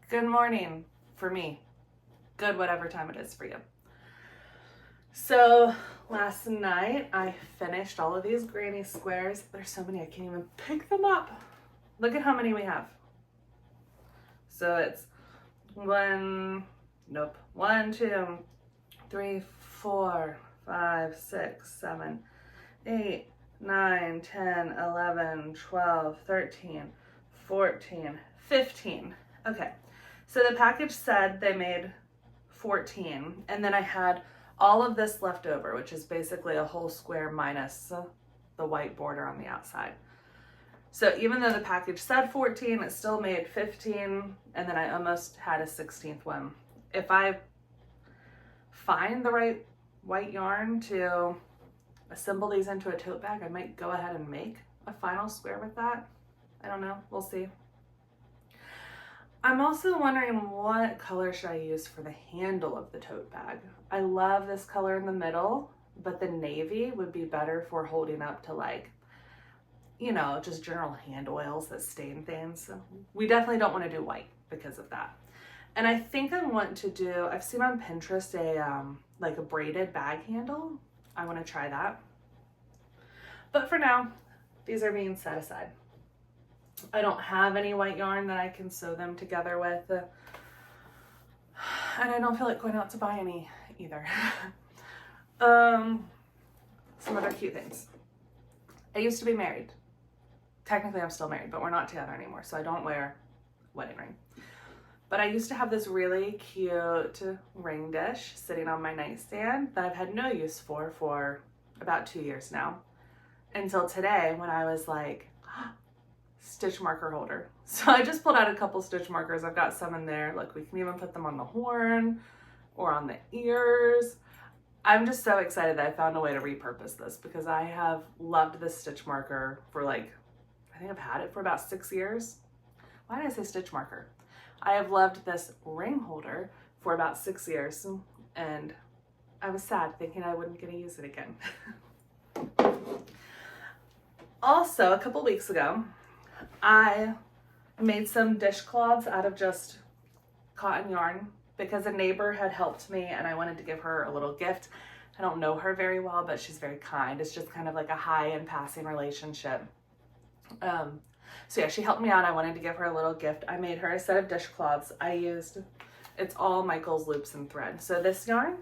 Good morning for me. Good whatever time it is for you. So last night I finished all of these granny squares. There's so many I can't even pick them up. Look at how many we have. So it's 1, 2, 3, 4, 5, 6, 7, 8, 9, 10, 11, 12, 13, 14, 15. Okay, so the package said they made 14, and then I had all of this left over, which is basically a whole square minus the white border on the outside. So even though the package said 14, it still made 15, and then I almost had a 16th one. If I find the right white yarn to assemble these into a tote bag, I might go ahead and make a final square with that. I don't know, we'll see. I'm also wondering what color should I use for the handle of the tote bag. I love this color in the middle, but the navy would be better for holding up to, like, you know, just general hand oils that stain things. So we definitely don't want to do white because of that. And I think I want to do, I've seen on Pinterest like a braided bag handle. I want to try that. But for now, these are being set aside. I don't have any white yarn that I can sew them together with. And I don't feel like going out to buy any either. Some other cute things. I used to be married. Technically I'm still married, but we're not together anymore, so I don't wear wedding ring. But I used to have this really cute ring dish sitting on my nightstand that I've had no use for about 2 years now. Until today when I was like, stitch marker holder. So I just pulled out a couple stitch markers. I've got some in there. Look, we can even put them on the horn or on the ears. I'm just so excited that I found a way to repurpose this because I have loved this stitch marker for like, I think I've had it for about 6 years. Why did I say stitch marker? I have loved this ring holder for about 6 years, and I was sad thinking I wouldn't get to use it again. Also, a couple weeks ago, I made some dishcloths out of just cotton yarn because a neighbor had helped me and I wanted to give her a little gift. I don't know her very well, but she's very kind. It's just kind of like a high and passing relationship. So yeah, she helped me out. I wanted to give her a little gift. I made her a set of dishcloths. It's all Michael's loops and thread. So this yarn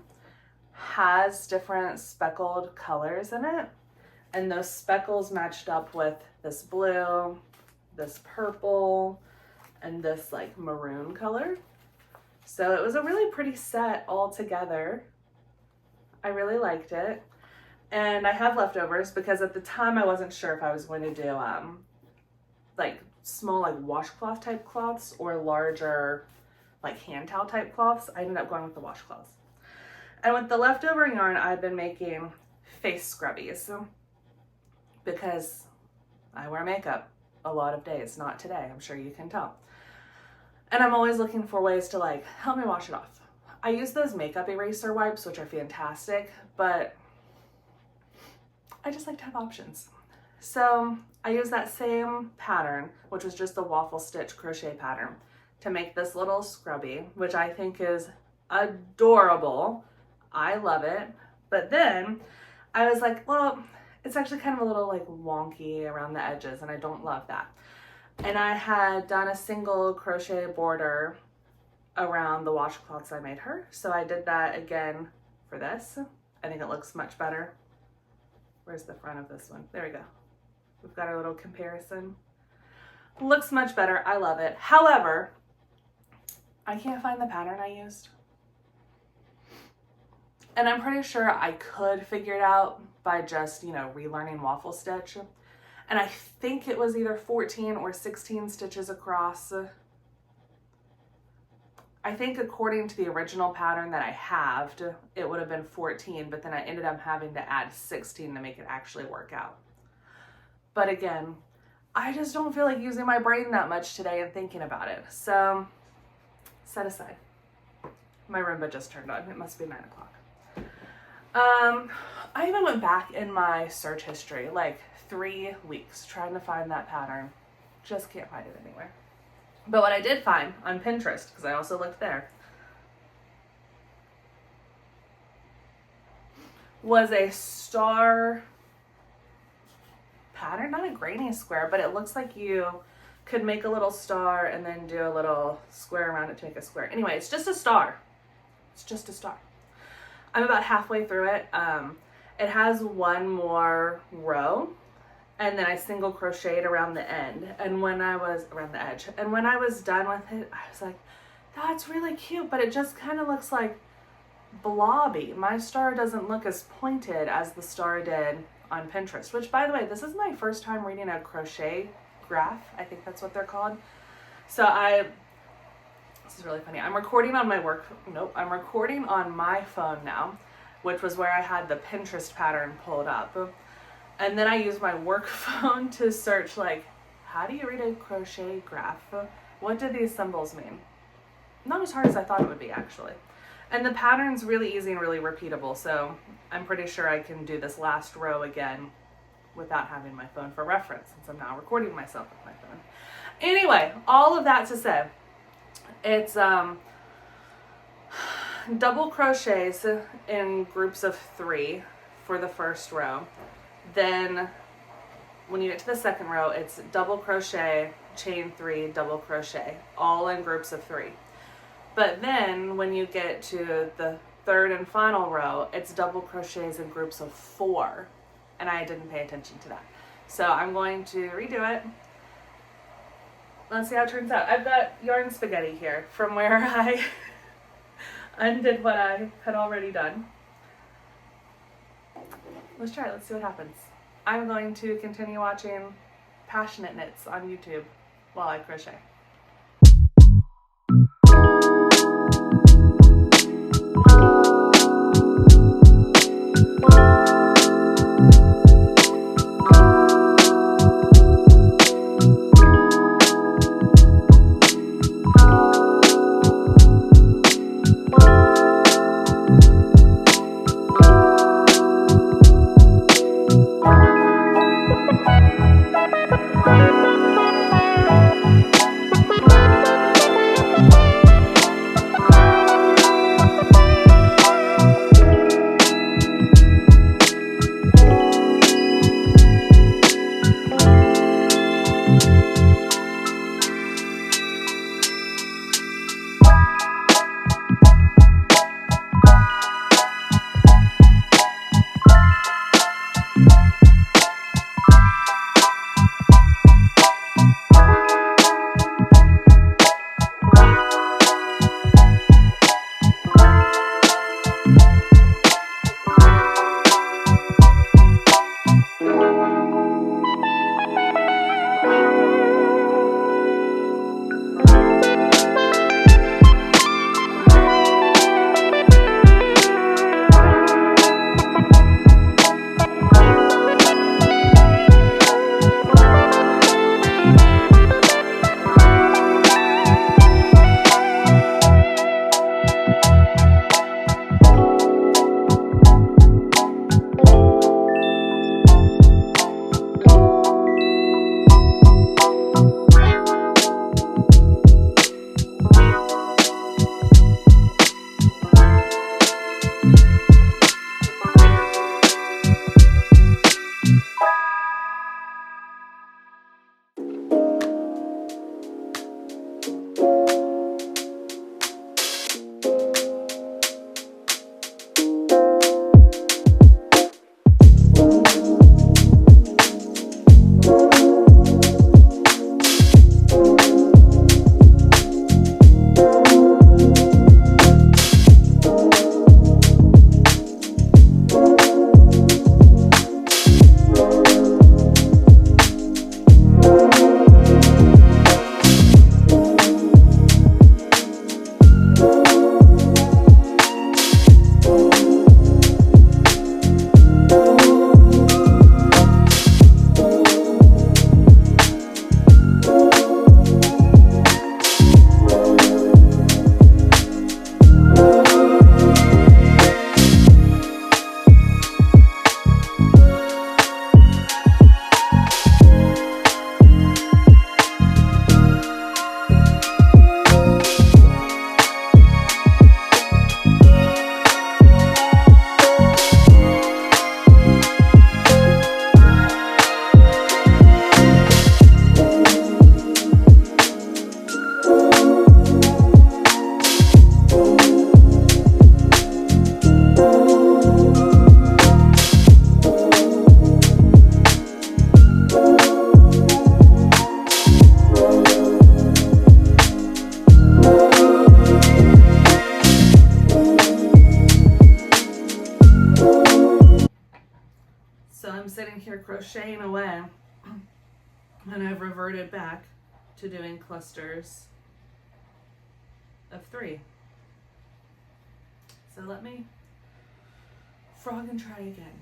has different speckled colors in it. And those speckles matched up with this blue, this purple, and this like maroon color. So it was a really pretty set all together. I really liked it. And I have leftovers because at the time I wasn't sure if I was going to do like small like washcloth type cloths or larger like hand towel type cloths. I ended up going with the washcloths. And with the leftover yarn, I've been making face scrubbies because I wear makeup a lot of days, not today, I'm sure you can tell. And I'm always looking for ways to like help me wash it off. I use those makeup eraser wipes, which are fantastic, but I just like to have options. So I use that same pattern, which was just the waffle stitch crochet pattern, to make this little scrubby, which I think is adorable. I love it. But then I was like, well, it's actually kind of a little like wonky around the edges and I don't love that. And I had done a single crochet border around the washcloths I made her. So I did that again for this. I think it looks much better. Where's the front of this one? There we go. We've got our little comparison. Looks much better. I love it. However, I can't find the pattern I used. And I'm pretty sure I could figure it out by just, you know, relearning waffle stitch. And I think it was either 14 or 16 stitches across. I think according to the original pattern that I halved, it would have been 14, but then I ended up having to add 16 to make it actually work out. But again, I just don't feel like using my brain that much today and thinking about it. So set aside. My Roomba just turned on. It must be 9 o'clock. I even went back in my search history, like 3 weeks, trying to find that pattern. Just can't find it anywhere. But what I did find on Pinterest, because I also looked there, was a star pattern, not a granny square, but it looks like you could make a little star and then do a little square around it to make a square. Anyway, it's just a star. It's just a star. I'm about halfway through it. It has one more row, and then I single crocheted around the end, and when I was around the edge, and when I was done with it, I was like, that's really cute, but it just kind of looks like blobby. My star doesn't look as pointed as the star did on Pinterest, which, by the way, this is my first time reading a crochet graph. I think that's what they're called. So this is really funny. I'm recording on my phone now, which was where I had the Pinterest pattern pulled up. And then I used my work phone to search, like, how do you read a crochet graph? What do these symbols mean? Not as hard as I thought it would be, actually. And the pattern's really easy and really repeatable, so I'm pretty sure I can do this last row again without having my phone for reference, since I'm now recording myself with my phone. Anyway, all of that to say, it's double crochets in groups of 3 for the first row. Then when you get to the second row, it's double crochet, chain 3, double crochet, all in groups of 3. But then when you get to the third and final row, it's double crochets in groups of 4. And I didn't pay attention to that. So I'm going to redo it. Let's see how it turns out. I've got yarn spaghetti here from where I undid what I had already done. Let's try it. Let's see what happens. I'm going to continue watching Passionate Knits on YouTube while I crochet. So I'm sitting here crocheting away, and I've reverted back to doing clusters of 3. So let me frog and try again.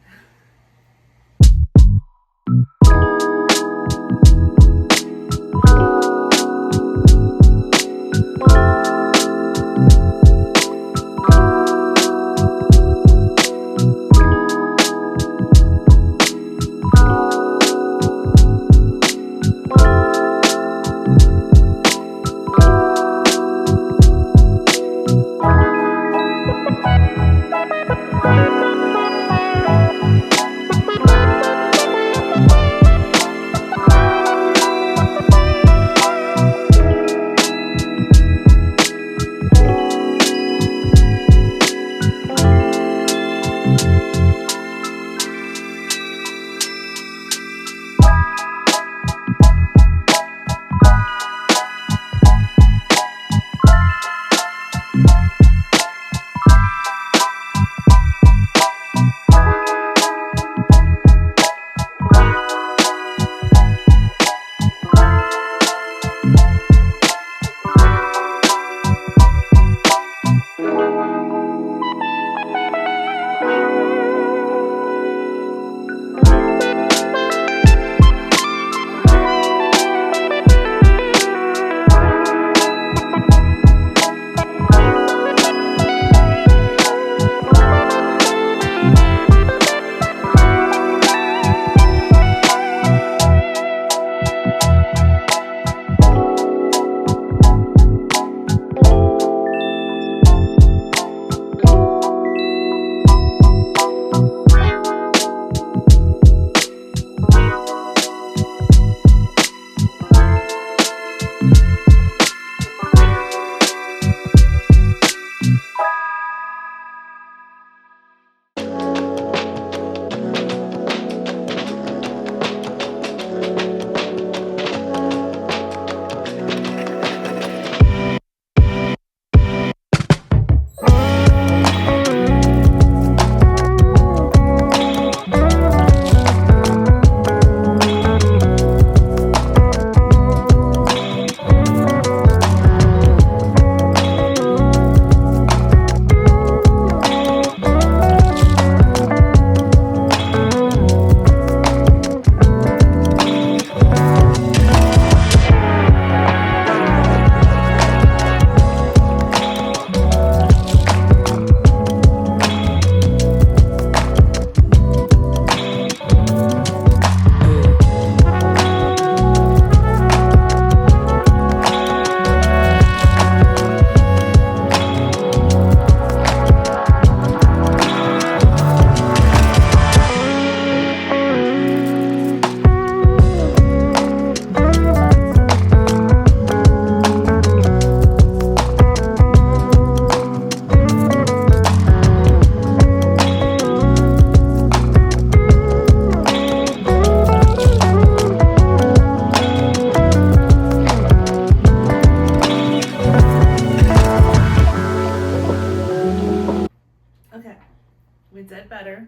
We did better.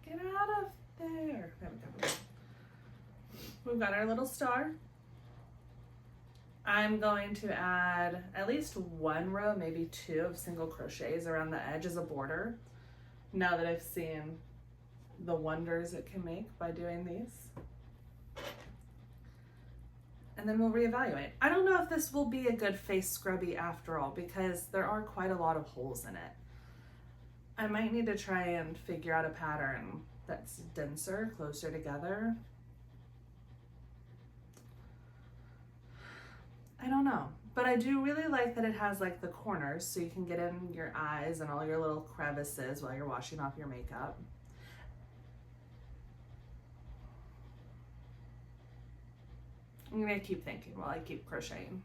Get out of there. There we go. We've got our little star. I'm going to add at least 1 row, maybe 2 of single crochets around the edge as a border, now that I've seen the wonders it can make by doing these. And then we'll reevaluate. I don't know if this will be a good face scrubby after all, because there are quite a lot of holes in it. I might need to try and figure out a pattern that's denser, closer together. I don't know, but I do really like that it has like the corners so you can get in your eyes and all your little crevices while you're washing off your makeup. I'm gonna keep thinking while I keep crocheting.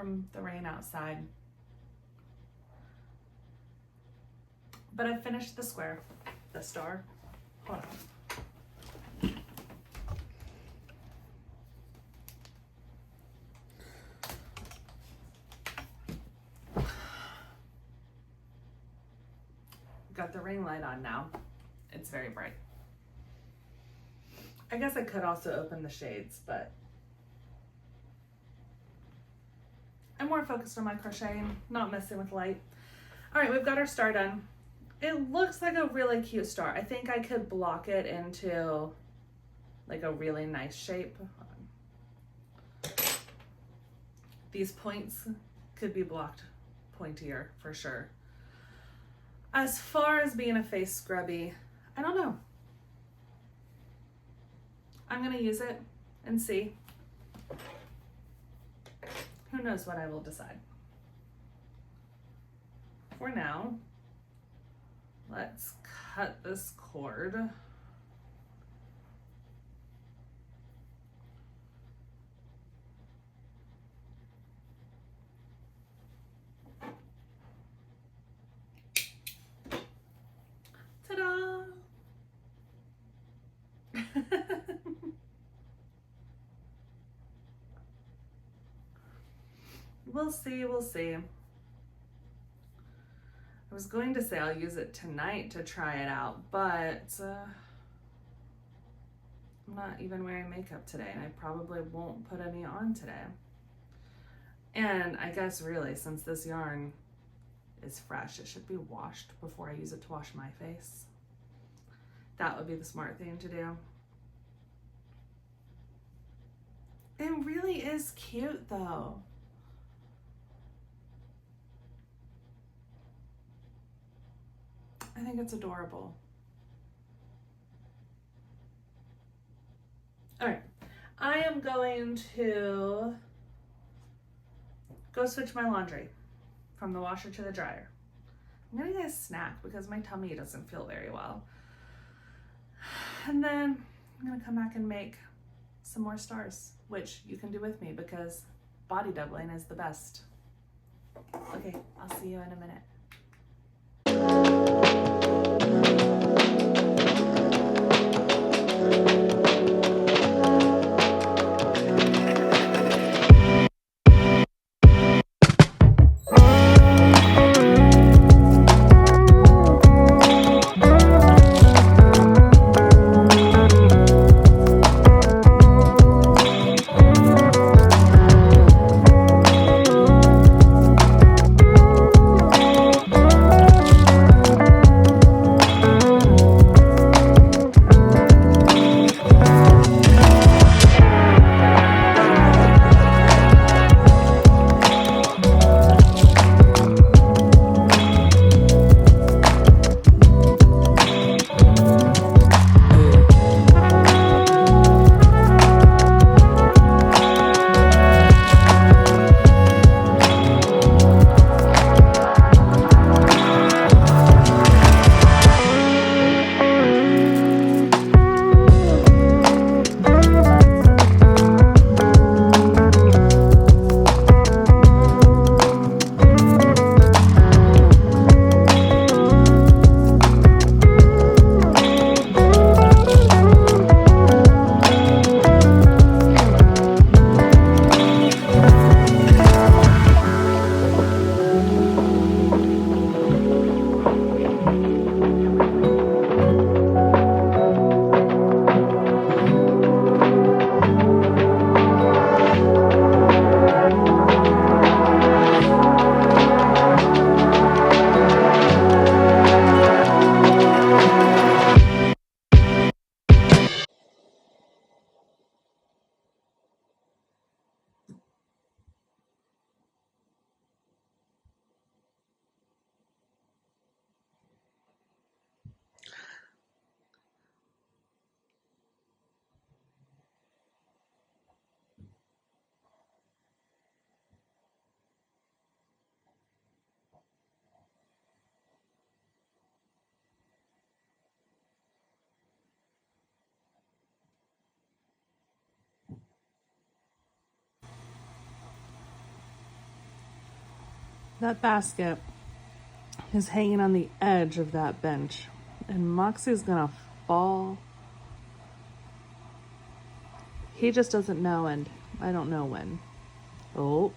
from the rain outside. But I finished the square, the star. Hold on. Got the ring light on now. It's very bright. I guess I could also open the shades, but I'm more focused on my crocheting, not messing with light. All right, we've got our star done. It looks like a really cute star. I think I could block it into like a really nice shape. These points could be blocked pointier for sure. As far as being a face scrubby, I don't know. I'm gonna use it and see. Who knows what I will decide. For now, let's cut this cord. Ta-da! We'll see, we'll see. I was going to say I'll use it tonight to try it out, but I'm not even wearing makeup today, and I probably won't put any on today. And I guess really, since this yarn is fresh, it should be washed before I use it to wash my face. That would be the smart thing to do. It really is cute though. I think it's adorable. All right, I am going to go switch my laundry from the washer to the dryer. I'm gonna get a snack because my tummy doesn't feel very well. And then I'm gonna come back and make some more stars, which you can do with me because body doubling is the best. Okay, I'll see you in a minute. That basket is hanging on the edge of that bench, and Moxie's gonna fall. He just doesn't know, and I don't know when. Oh.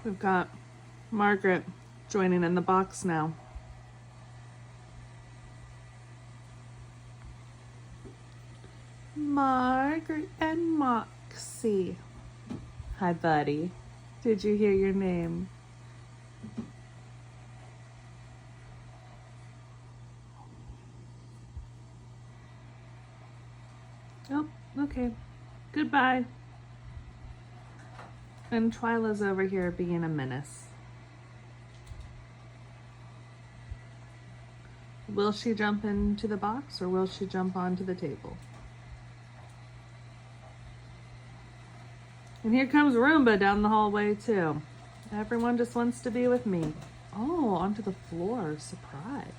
We've got Margaret joining in the box now. Margaret and Moxie. Hi, buddy. Did you hear your name? Oh, okay. Goodbye. And Twyla's over here being a menace. Will she jump into the box or will she jump onto the table? And here comes Roomba down the hallway too. Everyone just wants to be with me. Oh, onto the floor. Surprise.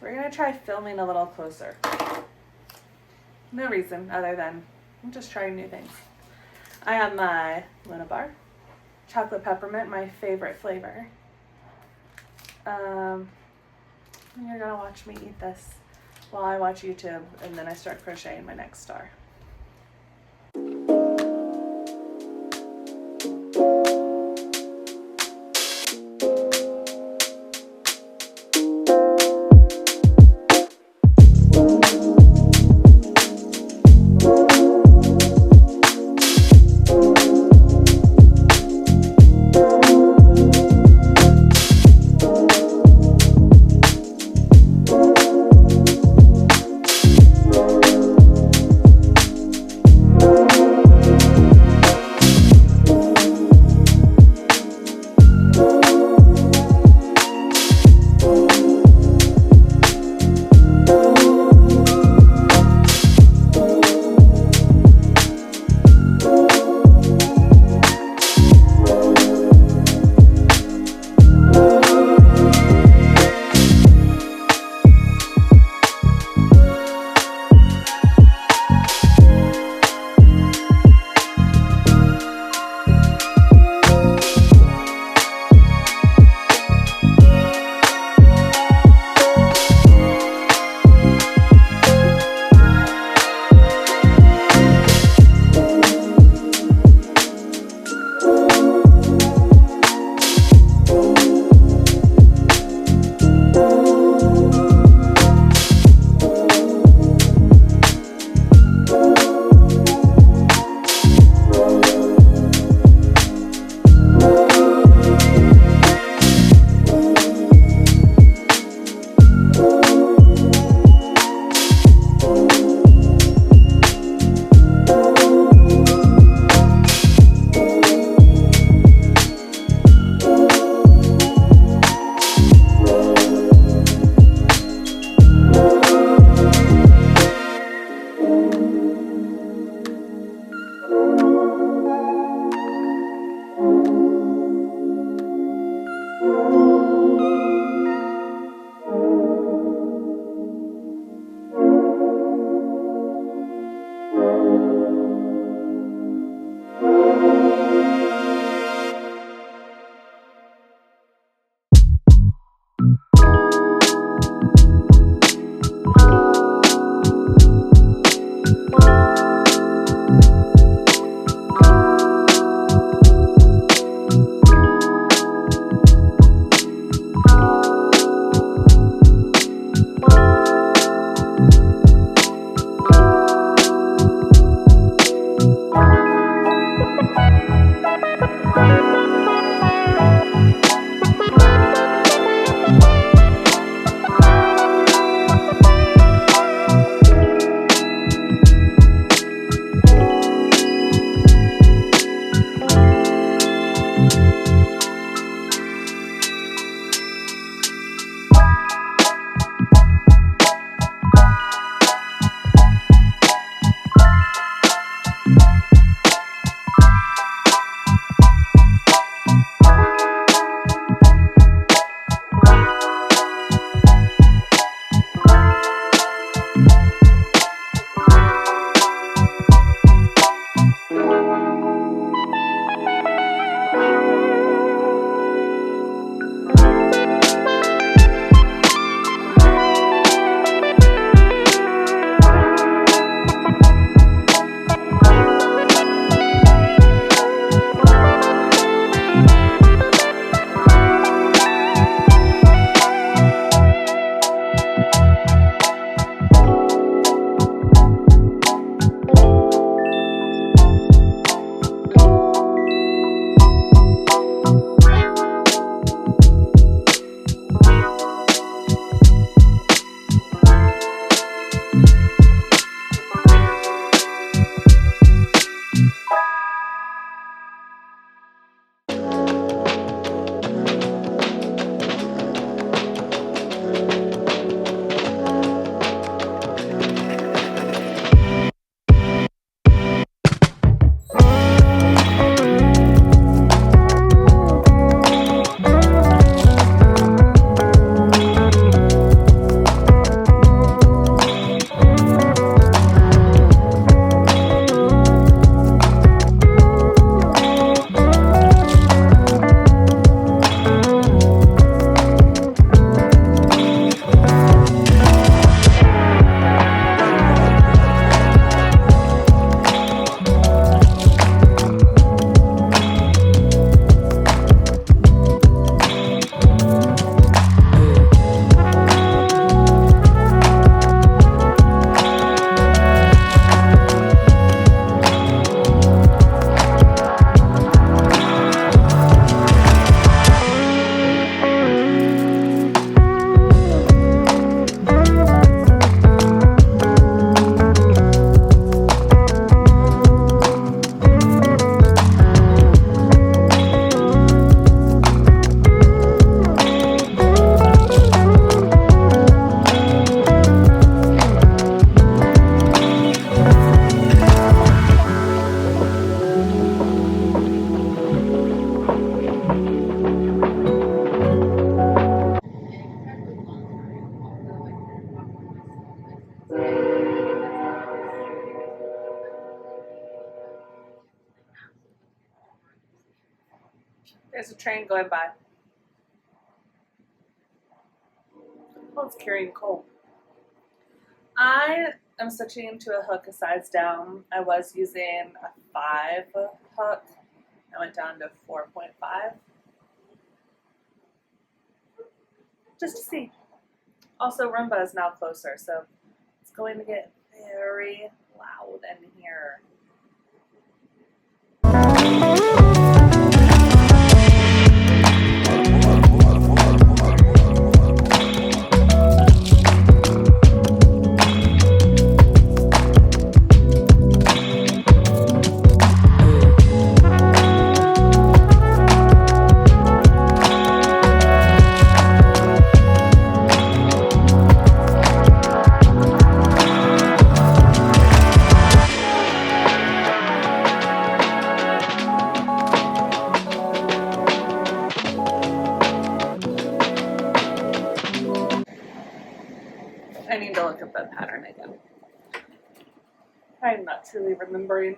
We're gonna try filming a little closer. No reason other than I'm just trying new things. I have my Luna bar, chocolate peppermint, my favorite flavor. You're gonna watch me eat this while I watch YouTube, and then I start crocheting my next star. There's a train going by. Oh, it's carrying coal. I am stitching to a hook a size down. I was using a 5 hook. I went down to 4.5. Just to see. Also, Roomba is now closer, so it's going to get very loud in here. I need to look at the pattern again. I'm not truly remembering.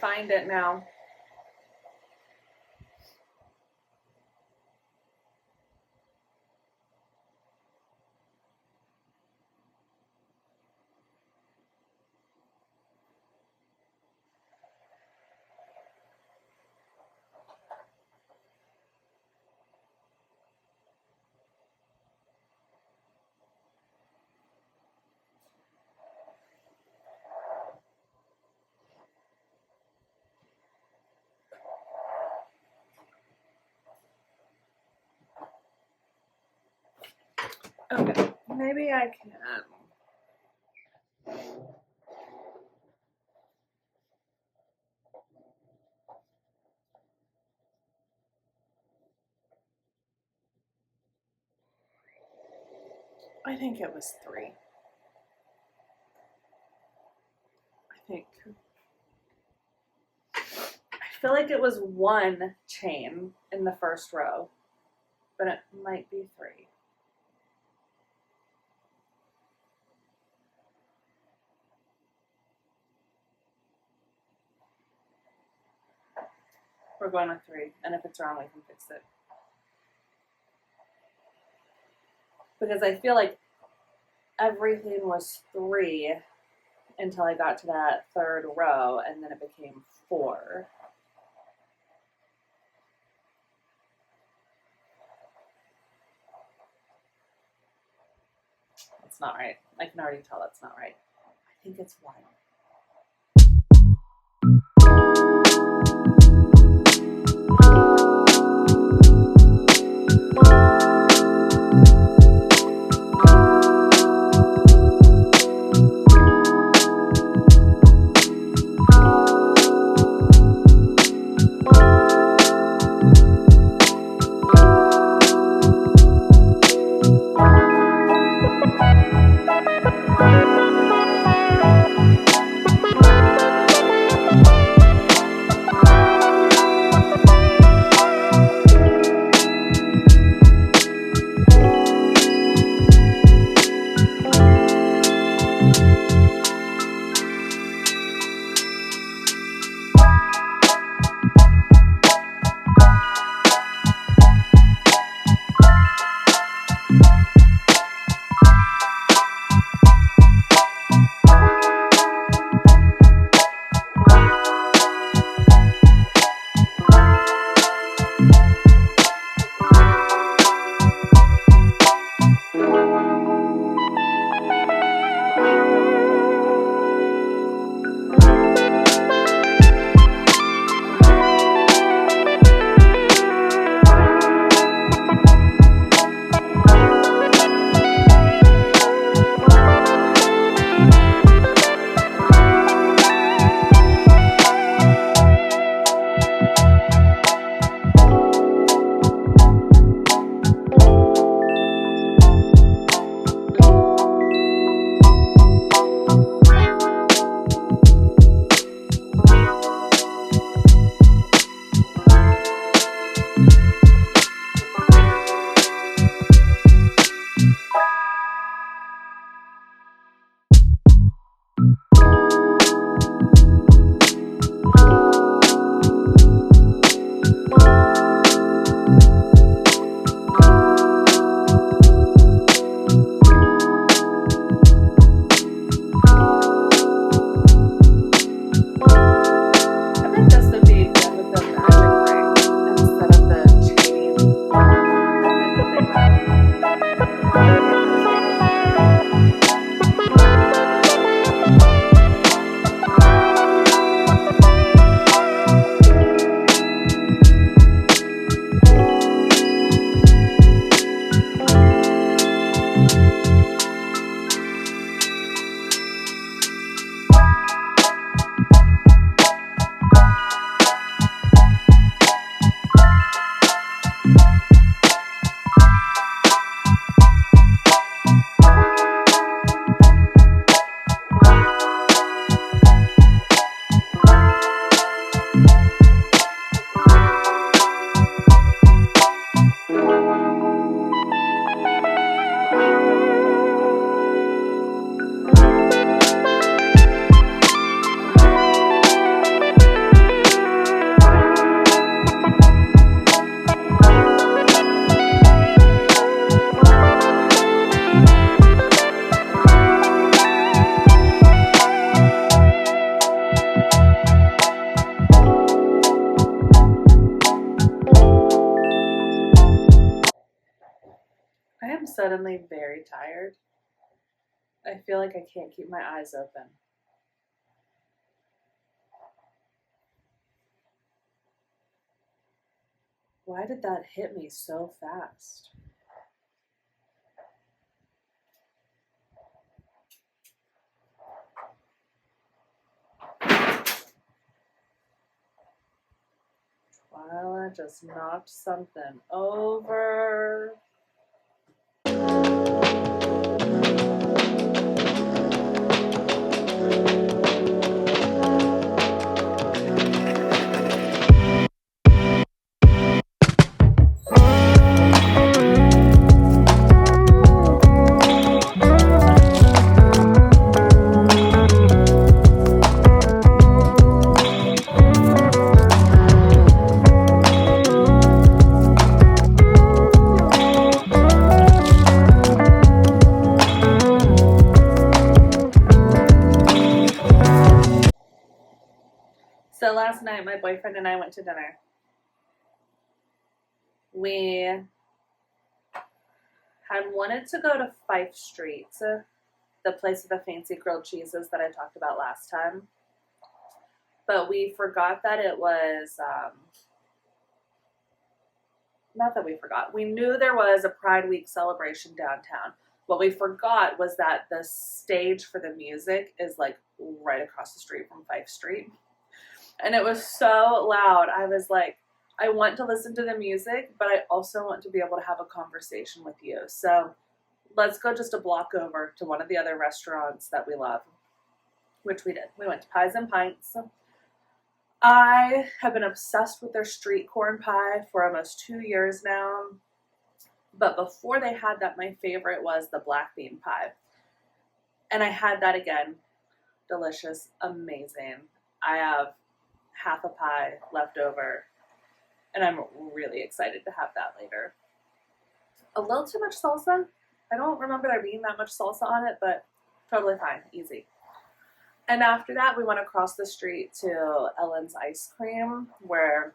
Find it now. Okay, maybe I can. I think it was 3. I feel like it was 1 chain in the first row, but it might be 3. We're going with 3, and if it's wrong, we can fix it. Because I feel like everything was 3 until I got to that 3rd row, and then it became 4. That's not right. I can already tell that's not right. I think it's 1. suddenly very tired. I feel like I can't keep my eyes open. Why did that hit me so fast? Twyla just knocked something over. So last night, my boyfriend and I went to dinner. We had wanted to go to Fife Street, the place with the fancy grilled cheeses that I talked about last time. But we forgot that it was, not that we forgot. We knew there was a Pride Week celebration downtown. What we forgot was that the stage for the music is like right across the street from Fife Street. And it was so loud. I was like, I want to listen to the music, but I also want to be able to have a conversation with you. So let's go just a block over to one of the other restaurants that we love, which we did. We went to Pies and Pints. I have been obsessed with their street corn pie for almost 2 years now. But before they had that, my favorite was the black bean pie. And I had that again. Delicious, amazing. I have half a pie left over, and I'm really excited to have that later. A little too much salsa. I don't remember there being that much salsa on it, but totally fine, easy. And after that, we went across the street to Ellen's Ice Cream, where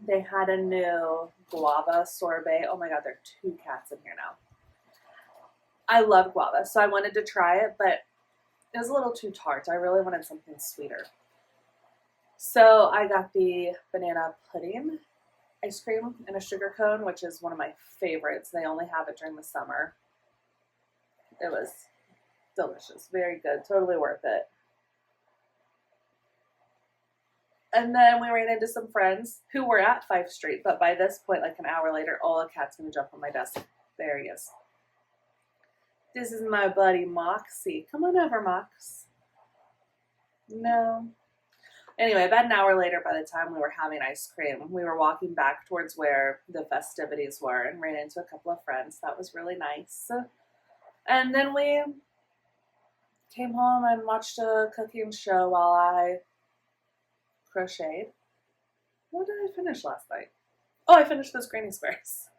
they had a new guava sorbet. Oh my God, there are 2 cats in here now. I love guava, so I wanted to try it, but it was a little too tart. I really wanted something sweeter. So I got the banana pudding ice cream in a sugar cone, which is one of my favorites. They only have it during the summer. It was delicious, very good, totally worth it. And then we ran into some friends who were at Fife Street, but by this point, like an hour later, the cat's gonna jump on my desk. There he is. This is my buddy Moxie. Come on over, Mox. No. Anyway, about an hour later, by the time we were having ice cream, we were walking back towards where the festivities were and ran into a couple of friends. That was really nice. And then we came home and watched a cooking show while I crocheted. What did I finish last night? Oh, I finished those granny squares.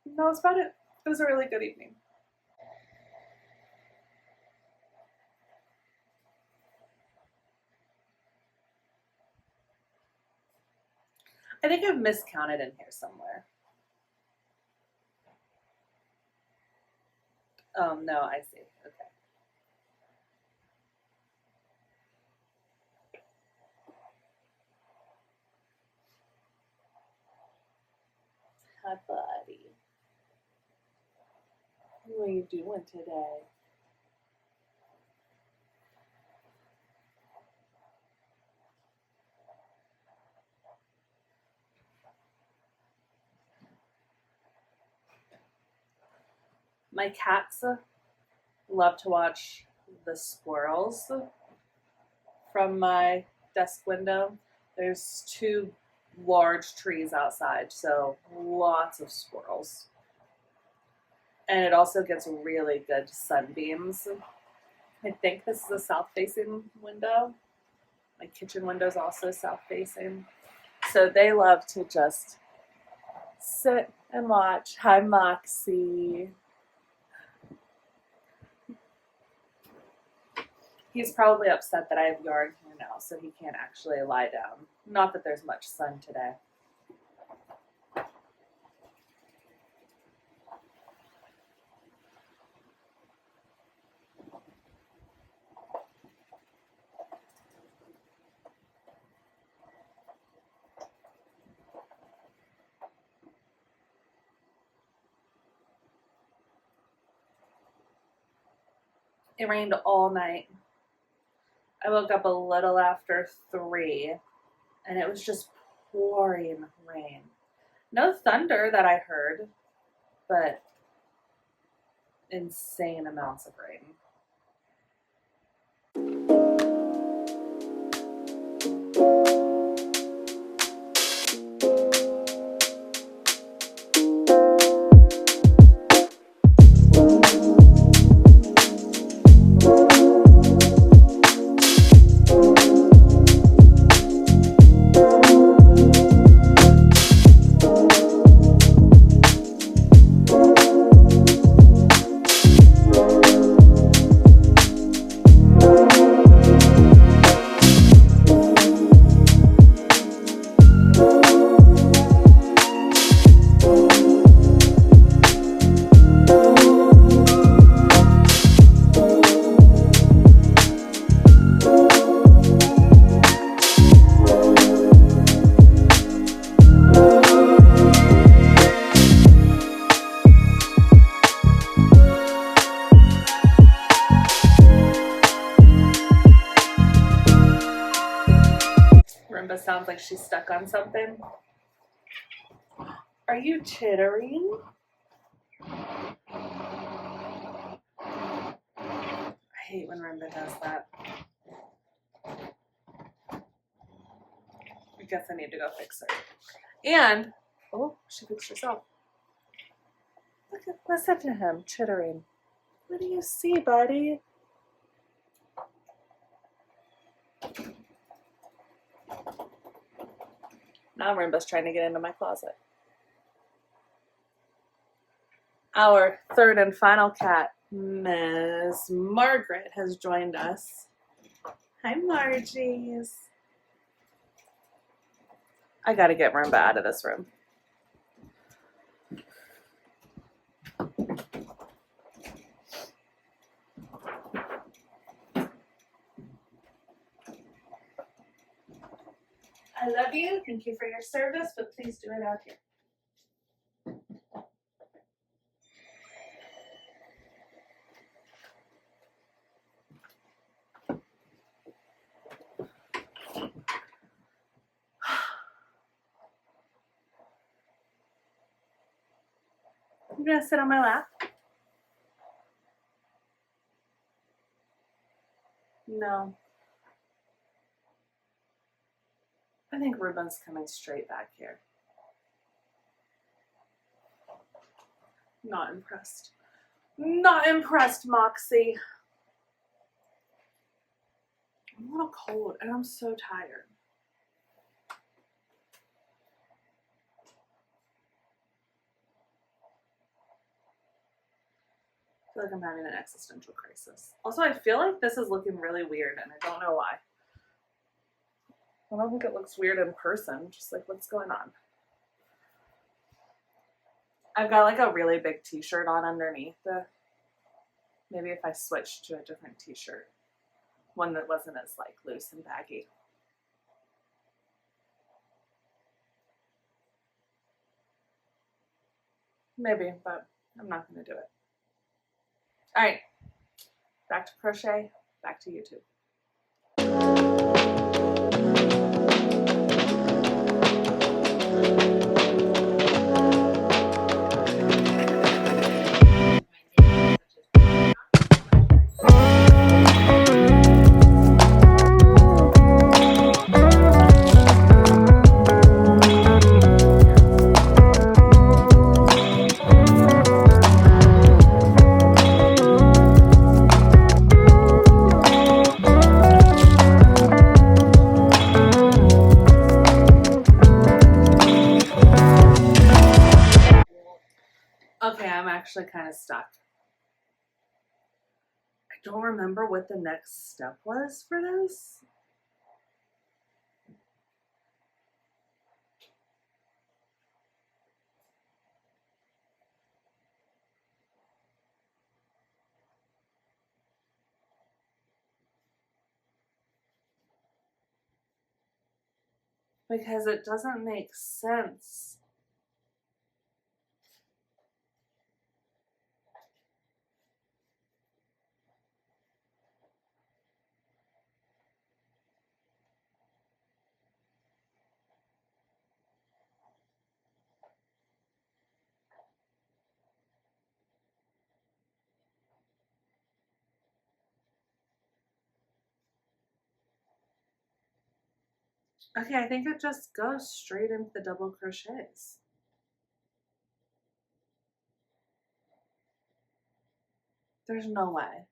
That was about it. It was a really good evening. I think I've miscounted in here somewhere. Oh, no, I see. Okay. Hi, buddy. What are you doing today? My cats love to watch the squirrels from my desk window. There's 2 large trees outside, so lots of squirrels. And it also gets really good sunbeams. I think this is a south-facing window. My kitchen window is also south-facing. So they love to just sit and watch. Hi, Moxie. He's probably upset that I have yarn here now, so he can't actually lie down. Not that there's much sun today. It rained all night. I woke up a little after 3 and it was just pouring rain. No thunder that I heard, but insane amounts of rain. Sounds like she's stuck on something. Are you chittering? I hate when Rimba does that. I guess I need to go fix her. And, oh, she fixed herself. Listen to him chittering. What do you see, buddy? Now Rimba's trying to get into my closet. Our third and final cat, Miss Margaret, has joined us. Hi, Margies. I gotta get Rimba out of this room. I love you. Thank you for your service, but please do it out here. You gonna sit on my lap? No. I think Ruben's coming straight back here. Not impressed. Not impressed, Moxie. I'm a little cold and I'm so tired. I feel like I'm having an existential crisis. Also, I feel like this is looking really weird and I don't know why. I don't think it looks weird in person. Just like, what's going on? I've got like a really big t-shirt on underneath. Maybe if I switched to a different t-shirt. One that wasn't as like loose and baggy. Maybe, but I'm not going to do it. All right, back to crochet, back to YouTube. Okay, I'm actually kind of stuck. I don't remember what the next step was for this. Because it doesn't make sense. Okay, I think it just goes straight into the double crochets. There's no way.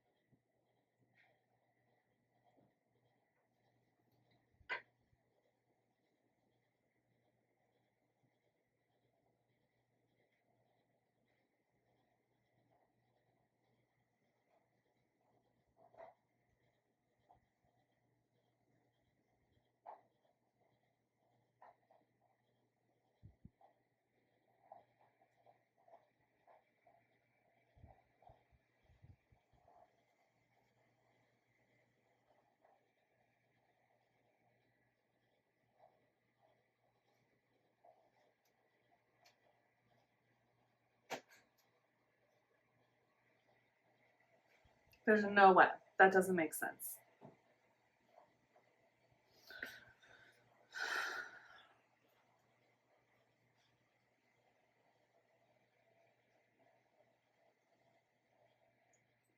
There's no way. That doesn't make sense.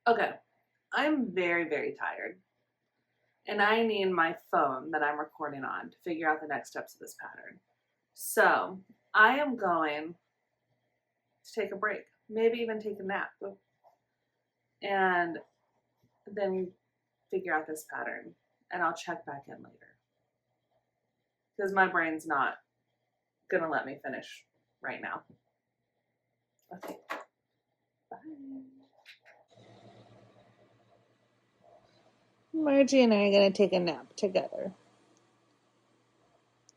Okay, I'm very, very tired. And I need my phone that I'm recording on to figure out the next steps of this pattern. So I am going to take a break, maybe even take a nap, and then figure out this pattern. And I'll check back in later because my brain's not gonna let me finish right now. Okay, bye. Margie and I are gonna take a nap together.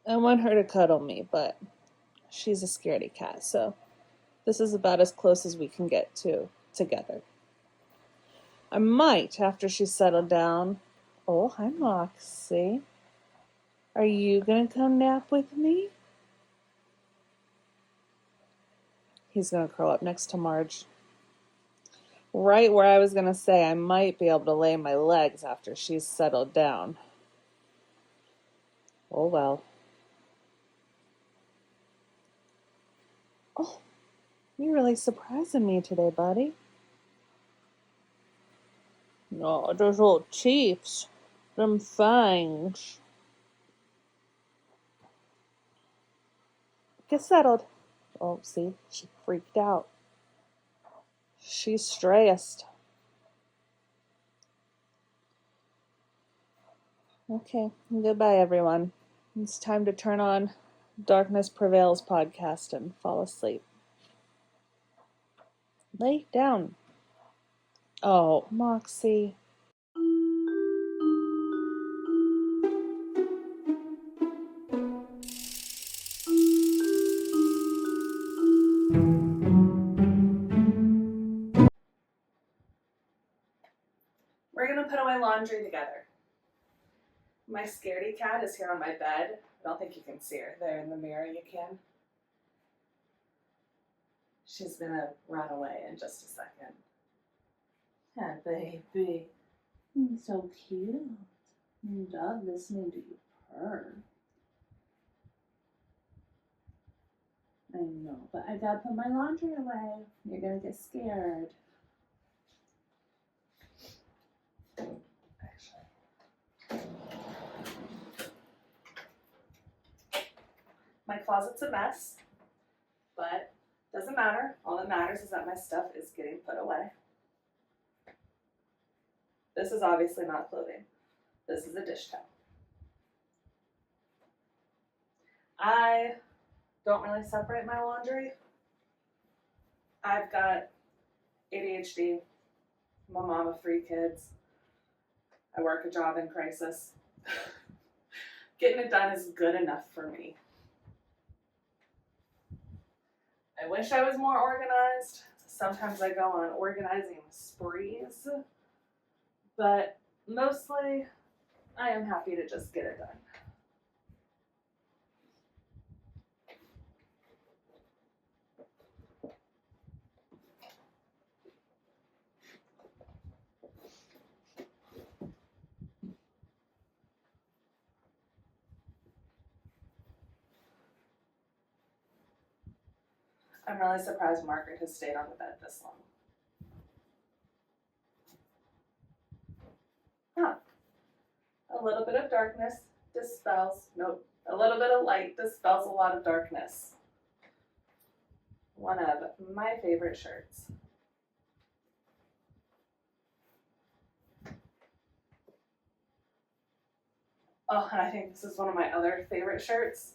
I want her to cuddle me, but she's a scaredy cat, so this is about as close as we can get to together. I might, after she's settled down. Oh, hi, Moxie. Are you gonna come nap with me? He's gonna curl up next to Marge. Right where I was gonna say I might be able to lay my legs after she's settled down. Oh well. Oh, you're really surprising me today, buddy. No, those old chiefs. Them fangs. Get settled. Oh, see, she freaked out. She's stressed. Okay, goodbye, everyone. It's time to turn on Darkness Prevails podcast and fall asleep. Lay down. Oh, Moxie. We're gonna put away laundry together. My scaredy cat is here on my bed. I don't think you can see her. There in the mirror, you can. She's gonna run away in just a second. Yeah, baby. You're so cute. I love listening to you purr. I know, but I gotta put my laundry away. You're gonna get scared. My closet's a mess, but doesn't matter. All that matters is that my stuff is getting put away. This is obviously not clothing. This is a dish towel. I don't really separate my laundry. I've got ADHD. I'm a mom of 3 kids. I work a job in crisis. Getting it done is good enough for me. I wish I was more organized. Sometimes I go on organizing sprees, but mostly I am happy to just get it done. I'm really surprised Margaret has stayed on the bed this long. Huh. A little bit of darkness dispels. Nope, A little bit of light dispels a lot of darkness. One of my favorite shirts. Oh, and I think this is one of my other favorite shirts.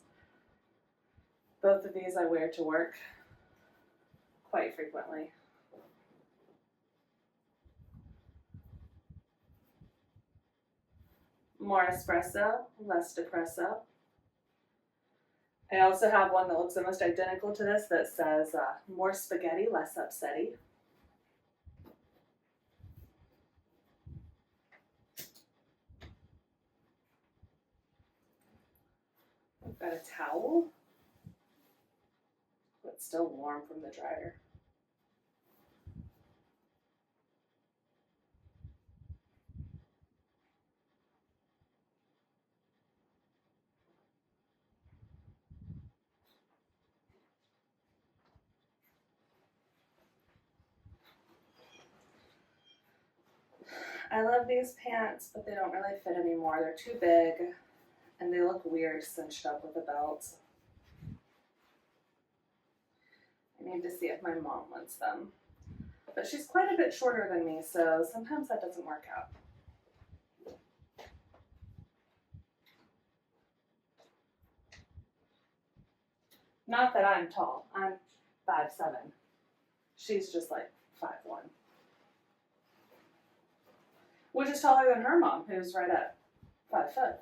Both of these I wear to work quite frequently. More espresso, less depresso. I also have one that looks almost identical to this that says more spaghetti, less upsetty. I've got a towel, but still warm from the dryer. I love these pants, but they don't really fit anymore. They're too big, and they look weird cinched up with a belt. I need to see if my mom wants them. But she's quite a bit shorter than me, so sometimes that doesn't work out. Not that I'm tall. I'm 5'7". She's just like 5'1". Which is taller than her mom, who's right at 5 foot.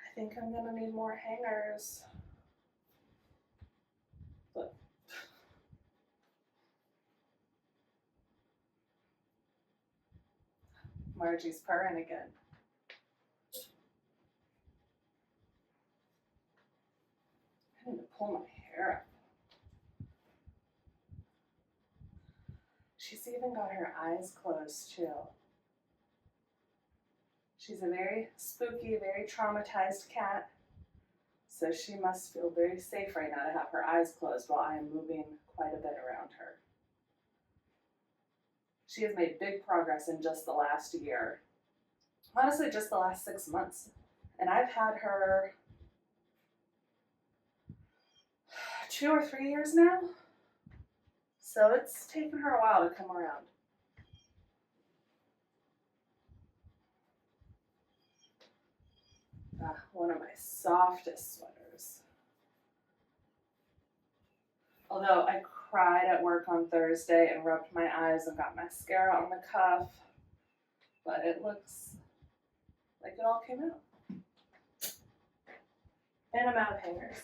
I think I'm gonna need more hangers. Look. Margie's purring again. I need to pull my hair up. She's even got her eyes closed too. She's a very spooky, very traumatized cat. So she must feel very safe right now to have her eyes closed while I am moving quite a bit around her. She has made big progress in just the last year. Honestly, just the last 6 months. And I've had her 2 or 3 years now. So it's taken her a while to come around. One of my softest sweaters. Although I cried at work on Thursday and rubbed my eyes and got mascara on the cuff, but it looks like it all came out. And I'm out of hangers.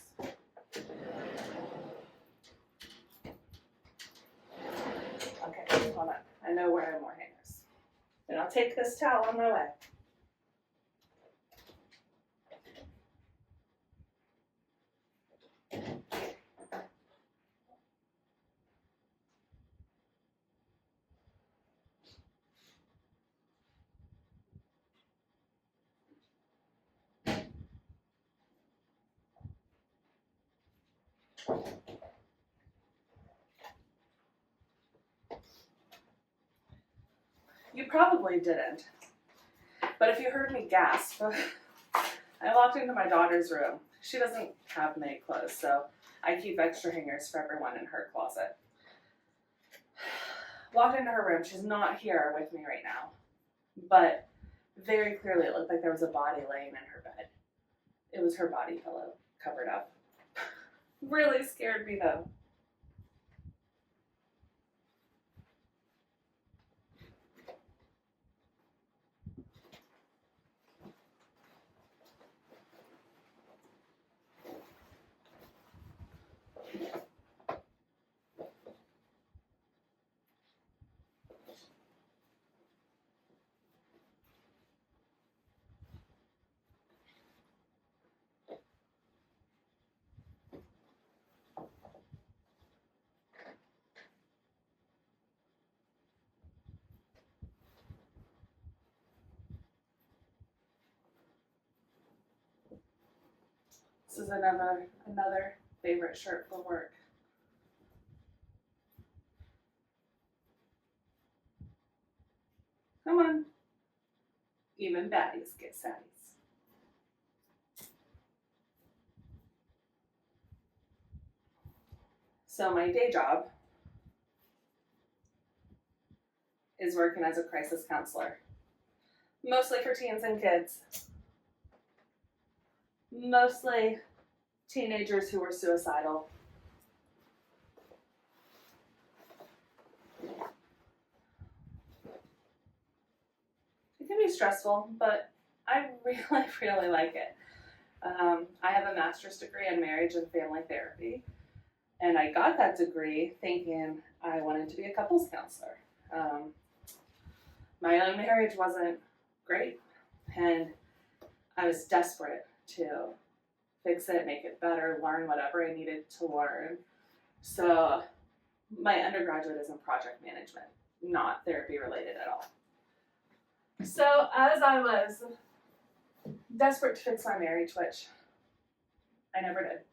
Okay, hold on. I know where I have more hangers. And I'll take this towel on my way. You probably didn't, but if you heard me gasp, I walked into my daughter's room. She doesn't have many clothes, so I keep extra hangers for everyone in her closet. Walked into her room. She's not here with me right now, but very clearly it looked like there was a body laying in her bed. It was her body pillow covered up. Really scared me though. This is another favorite shirt for work. Come on. Even baddies get saddies. So my day job is working as a crisis counselor, mostly for teens and kids, mostly teenagers who were suicidal. It can be stressful, but I really like it. I have a master's degree in marriage and family therapy, and I got that degree thinking I wanted to be a couples counselor. My own marriage wasn't great, and I was desperate to fix it, make it better, learn whatever I needed to learn. So my undergraduate is in project management, not therapy related at all. So as I was desperate to fix my marriage, which I never did.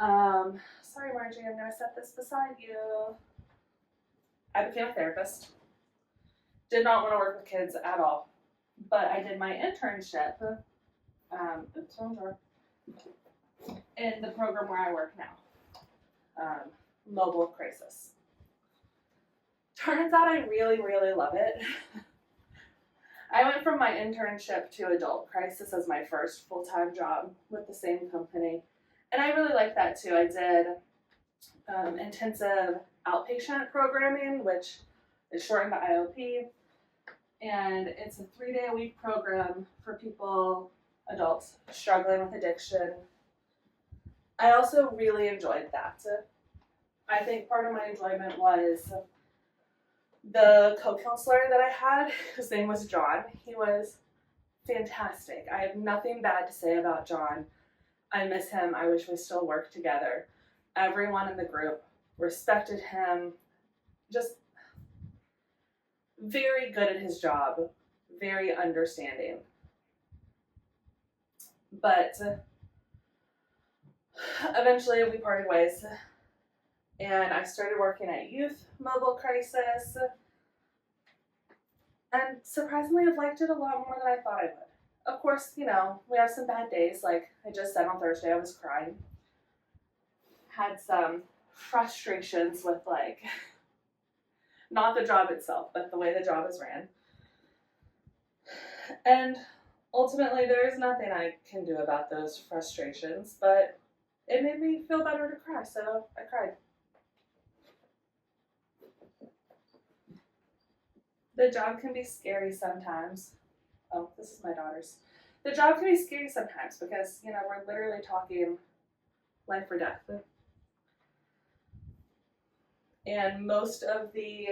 Sorry, Margie, I'm going to set this beside you. I became a therapist. Did not want to work with kids at all, but I did my internship. Oops, wrong drawer. In the program where I work now, Mobile Crisis. Turns out I really love it. I went from my internship to adult crisis as my first full-time job with the same company, and I really liked that too. I did intensive outpatient programming, which is shortened to IOP, and it's a 3-day-a-week program for people, adults, struggling with addiction. I also really enjoyed that. I think part of my enjoyment was the co-counselor that I had. His name was John. He was fantastic. I have nothing bad to say about John. I miss him. I wish we still worked together. Everyone in the group respected him. Just very good at his job. Very understanding. But eventually we parted ways. And I started working at Youth Mobile Crisis. And surprisingly, I've liked it a lot more than I thought I would. Of course, you know, we have some bad days. Like I just said on Thursday, I was crying. Had some frustrations with not the job itself, but the way the job is ran. And ultimately, there is nothing I can do about those frustrations, but it made me feel better to cry, so I cried. The job can be scary sometimes. Oh, this is my daughter's. The job can be scary sometimes because, you know, we're literally talking life or death. And most of the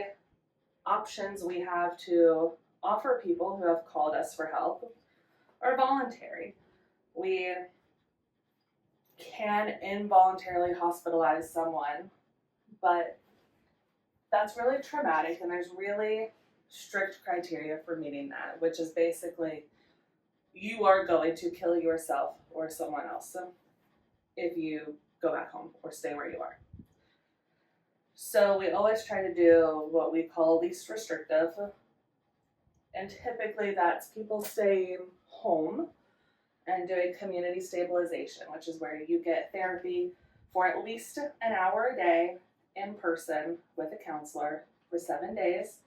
options we have to offer people who have called us for help are voluntary. We can involuntarily hospitalize someone, but that's really traumatic, and there's really strict criteria for meeting that, which is basically you are going to kill yourself or someone else if you go back home or stay where you are. So we always try to do what we call least restrictive, and typically that's people staying home and doing community stabilization, which is where you get therapy for at least an hour a day in person with a counselor for 7 days.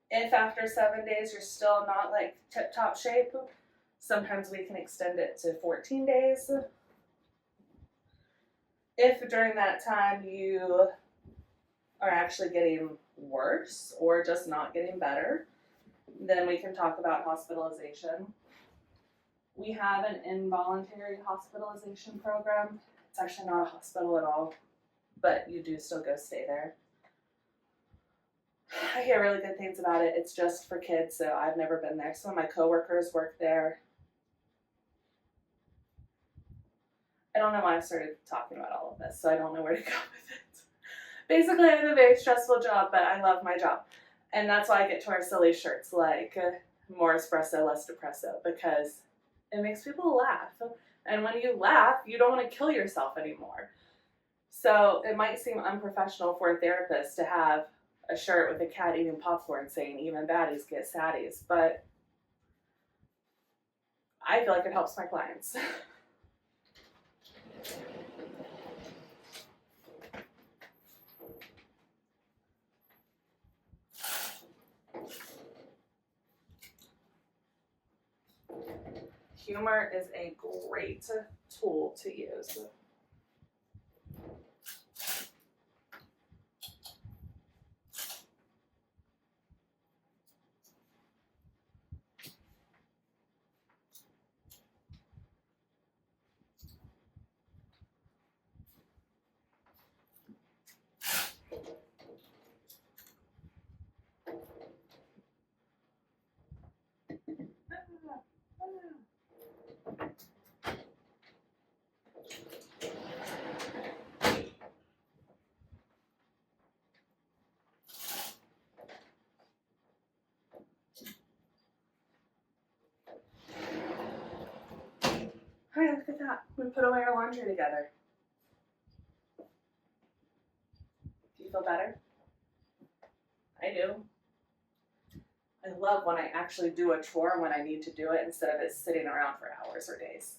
If after 7 days you're still not tip-top shape, sometimes we can extend it to 14 days. If during that time you are actually getting worse or just not getting better, then we can talk about hospitalization. We have an involuntary hospitalization program. It's actually not a hospital at all, but you do still go stay there. I hear really good things about it. It's just for kids, so I've never been there. Some of my coworkers work there. I don't know why I started talking about all of this, so I don't know where to go with it. Basically, I have a very stressful job, but I love my job. And that's why I get to wear silly shirts like more espresso, less depresso, because it makes people laugh. And when you laugh, you don't want to kill yourself anymore. So it might seem unprofessional for a therapist to have a shirt with a cat eating popcorn saying even baddies get saddies, but I feel like it helps my clients. Humor is a great tool to use. Hi, look at that. We put away our laundry together. Do you feel better? I do. I love when I actually do a chore when I need to do it instead of it sitting around for hours or days.